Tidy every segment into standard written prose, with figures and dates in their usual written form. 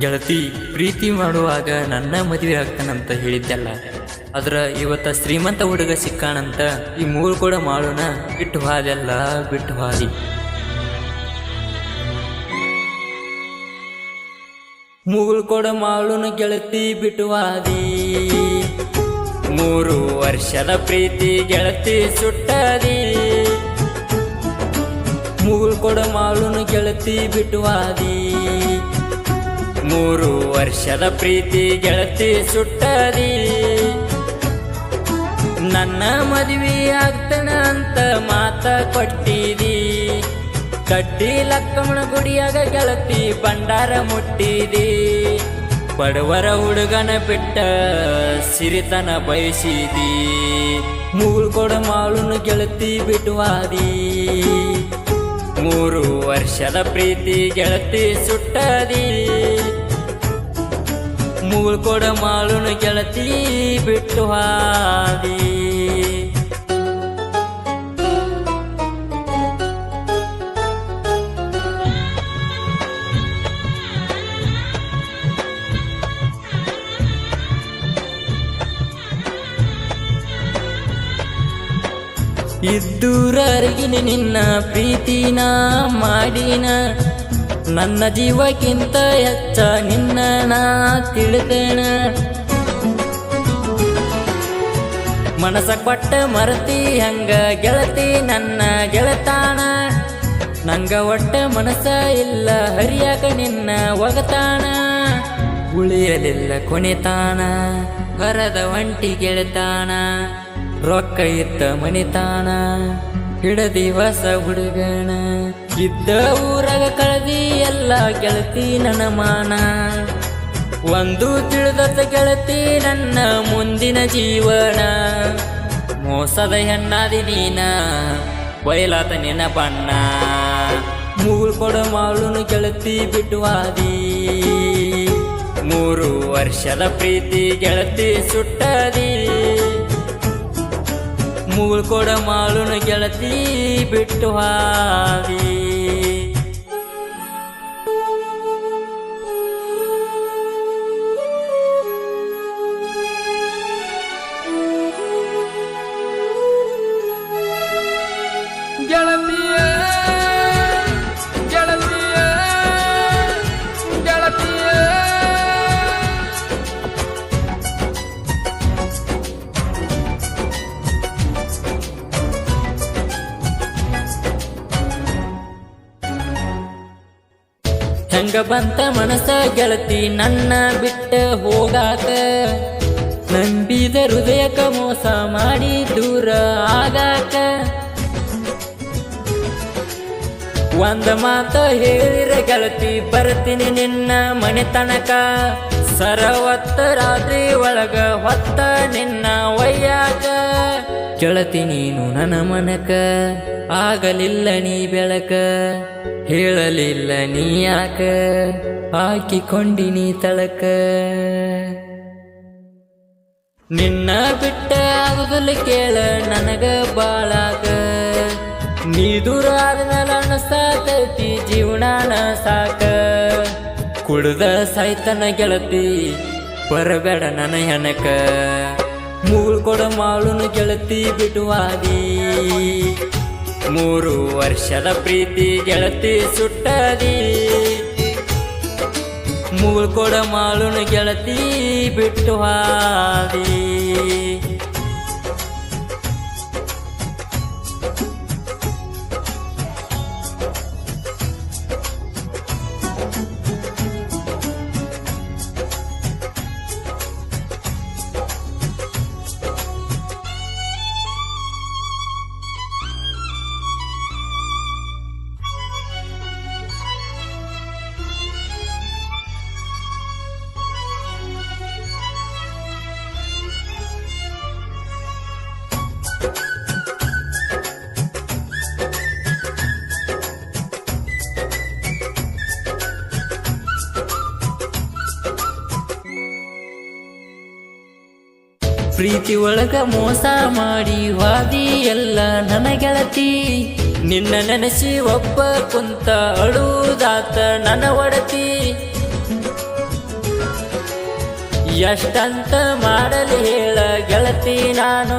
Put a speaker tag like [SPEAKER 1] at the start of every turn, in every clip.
[SPEAKER 1] ಗೆಳತಿ, ಪ್ರೀತಿ ಮಾಡುವಾಗ ನನ್ನ ಮದುವೆ ಆಗ್ತಾನಂತ ಹೇಳಿದ್ದೆಲ್ಲ, ಆದ್ರ ಇವತ್ತ ಶ್ರೀಮಂತ ಹುಡುಗ ಸಿಕ್ಕಾನಂತ ಈ ಮೂಳು ಕೂಡ ಮಾಡೋಣ ಬಿಟ್ಟು ಹಾದೆಲ್ಲ ಬಿಟ್ಟು ಹಾದಿ. ಮೂಳು ಕೂಡ ಮಾಡೋಣ ಗೆಳತಿ ಬಿಟ್ಟು ಹಾದಿ. 3 ವರ್ಷದ ಪ್ರೀತಿ ಗೆಳತಿ ಸುಟ್ಟದಿ. ಮೂಳು ಕೂಡ ಮಾಡೋಣ ಗೆಳತಿ ಬಿಟ್ಟು ಹಾದಿ. 3 ವರ್ಷದ ಪ್ರೀತಿ ಗೆಳತಿ ಸುಟ್ಟದಿ. ನನ್ನ ಮದುವೆ ಆಗ್ತಾನ ಅಂತ ಮಾತ ಕೊಟ್ಟಿದಿ. ಕಡ್ಡಿ ಲಕ್ಕಮ್ಮನ ಗುಡಿಯಾಗ ಗೆಳತಿ ಭಂಡಾರ ಮುಟ್ಟಿದಿ. ಬಡವರ ಹುಡುಗನ ಬಿಟ್ಟ ಸಿರಿತನ ಬಯಸಿದಿ. ಮೂಳು ಕೊಡ ಮಾಳುನು ಗೆಳತಿ ಬಿಟ್ಟುವಾದಿ. 3 ವರ್ಷದ ಪ್ರೀತಿ ಗೆಳತಿ ಸುಟ್ಟದಿ. ಮೂಳು ಕೊಡ ಮಾಳುನು ಗೆಳತಿ ಬಿಟ್ಟು ಹಾದಿ. ಇದ್ದೂರರಿಗಿನ ನಿನ್ನ ಪ್ರೀತಿನ ಮಾಡಿನ. ನನ್ನ ಜೀವಕ್ಕಿಂತ ಹೆಚ್ಚ ನಿನ್ನ ನಾ ತಿಳಿದೇನ. ಮನಸ ಕೊಟ್ಟ ಮರತಿ ಹಂಗ ಗೆಳತಿ ನನ್ನ ಗೆಳತಾಣ. ನಂಗ ಒಟ್ಟ ಮನಸ ಇಲ್ಲ ಹರಿಯಾಕ ನಿನ್ನ ಒಗತಾಣ. ಉಳಿಯಲಿಲ್ಲ ಕೊನೆತಾನ ಹರದ ಒಂಟಿ ಗೆಳತಾಣ. ರೊಕ್ಕ ಇದ್ದ ಮಣಿತಾನ ಹಿಡದಿ ಹೊಸ ಹುಡುಗನ. ಇದ್ದ ಊರಾಗ ಕಳದಿ ಎಲ್ಲ ಗೆಳತಿ ನನ್ನ ಮಾನ. ಒಂದು ತಿಳಿದತ್ತ ಗೆಳತಿ ನನ್ನ ಮುಂದಿನ ಜೀವನ. ಮೋಸದ ಹೆಣ್ಣಾದಿ ನೀನ ಬಯಲಾತ ನಿನ್ನ ಬಣ್ಣ. ಮೂಳು ಕೊಡ ಮಾಳುನು ಗೆಳತಿ ಬಿಟ್ಟುವಾದಿ. 3 ವರ್ಷದ ಪ್ರೀತಿ ಗೆಳತಿ ಸುಟ್ಟದಿ. ಮೂಳು ಕೊಡ ಮಾಳುನು ಗೆಳತಿ ಬಿಟ್ಟು ಹಾದಿ. ಗೆಳತಿಯ ಗೆಳತಿಯ ಗೆಳತಿಯ ಹೆಂಗ ಬಂತ ಮನಸ ಗೆಳತಿ ನನ್ನ ಬಿಟ್ಟ ಹೋಗಾಕ. ನಂಬಿದ ಹೃದಯಕ ಮೋಸ ಮಾಡಿ ದೂರ ಆಗಾಕ. ಒಂದ ಮಾತ ಹೇಳಿರ ಗೆಳತಿ ಬರ್ತೀನಿ ನಿನ್ನ ಮನೆ ತನಕ. ಸರವತ್ತ ರಾತ್ರಿ ಒಳಗ ಹೊತ್ತ ನಿನ್ನ ಒಯ್ಯಾಕ. ಗೆಳತಿ ನೀನು ನನ್ನ ಮನಕ ಆಗಲಿಲ್ಲ ನೀ ಬೆಳಕ. ಹೇಳಲಿಲ್ಲ ನೀ ಯಾಕ ಹಾಕಿಕೊಂಡಿನಿ ತಳಕ. ನಿನ್ನ ಬಿಟ್ಟ ಆಗುದಿಲ್ಲ ಕೇಳ ನನಗ ಬಾಳಾಗ. ನೀ ದೂರ ಆದ್ಮೇಲೆ ಅನಸಾತೈತಿ ಜೀವನಾನ ಸಾಕ. ಕುಡ್ದ ಸಾಯ್ತನ ಗೆಳತಿ ಬರಬೇಡ ನನ್ನ ಹೆಣಕ. ಮೂಳು ಕೊಡ ಮಾಳುನು ಗೆಳತಿ ಬಿಟ್ಟುವಾದಿ. 3 ವರ್ಷದ ಪ್ರೀತಿ ಗೆಳತಿ ಸುಟ್ಟದಿ. ಮೂಳು ಕೊಡ ಮಾಳುನು ಗೆಳತಿ ಬಿಟ್ಟು ಹಾದಿ. ಪ್ರೀತಿ ಒಳಗ ಮೋಸ ಮಾಡಿ ವಾದಿ ಎಲ್ಲ ನನ್ನ ಗೆಳತಿ. ನಿನ್ನ ನೆನೆಸಿ ಒಬ್ಬ ಕುಂತ ಅಳುವುದಾತ ನನ್ನ ಒಡತಿ. ಎಷ್ಟಂತ ಮಾಡಲಿ ಹೇಳ ಗೆಳತಿ ನಾನು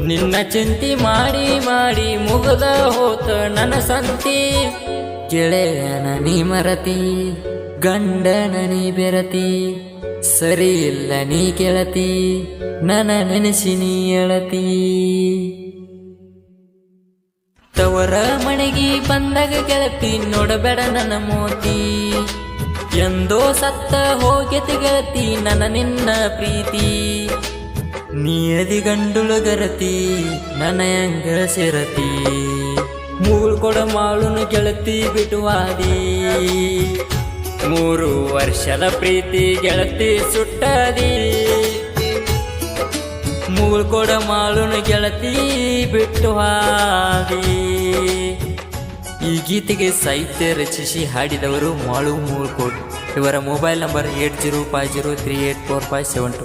[SPEAKER 1] ನಿನ್ನ ಚಿಂತಿ ಮಾಡಿ ಮಾಡಿ ಮುಗದ ಹೋತ ನನ್ನ ಸಂತಿ. ಗೆಳೆಯನ ನೀ ಮರತಿ ಗಂಡನ ನೀ ಬೆರತಿ, ಸರಿ ಇಲ್ಲ ನೀ ಗೆಳತಿ ನನ್ನ ನೆನೆಸಿ ನೀ ಎಳತಿ. ತವರ ಮನೆಗಿ ಬಂದಾಗ ಗೆಳತಿ ನೋಡಬೇಡ ನನ್ನ ಮೋತಿ, ಎಂದೋ ಸತ್ತ ಹೋಗ್ಯತಿ ಗೆಳತಿ ನನ್ನ ನಿನ್ನ ಪ್ರೀತಿ. ನೀಯದಿ ಗಂಡುಳು ಗರತಿ ನನ್ನ ಹೆಂಗ ಸೇರತಿ, ಮೂಳ್ಕೊಡ ಮಾಳುನು ಗೆಳತಿ ಬಿಡುವಾದಿ. 3 ವರ್ಷದ ಪ್ರೀತಿ ಗೆಳತಿ ಸುಟ್ಟದಿ, ಮೂಳ್ಕೊಡ ಮಾಳುನು ಗೆಳತಿ ಬಿಟ್ಟು ಹಾದಿ. ಈ ಗೀತೆಗೆ ಸಾಹಿತ್ಯ ರಚಿಸಿ ಹಾಡಿದವರು ಮಾಳು ಮೂಳ್ಕೋಡ್. ಇವರ ಮೊಬೈಲ್ ನಂಬರ್ 8050384572.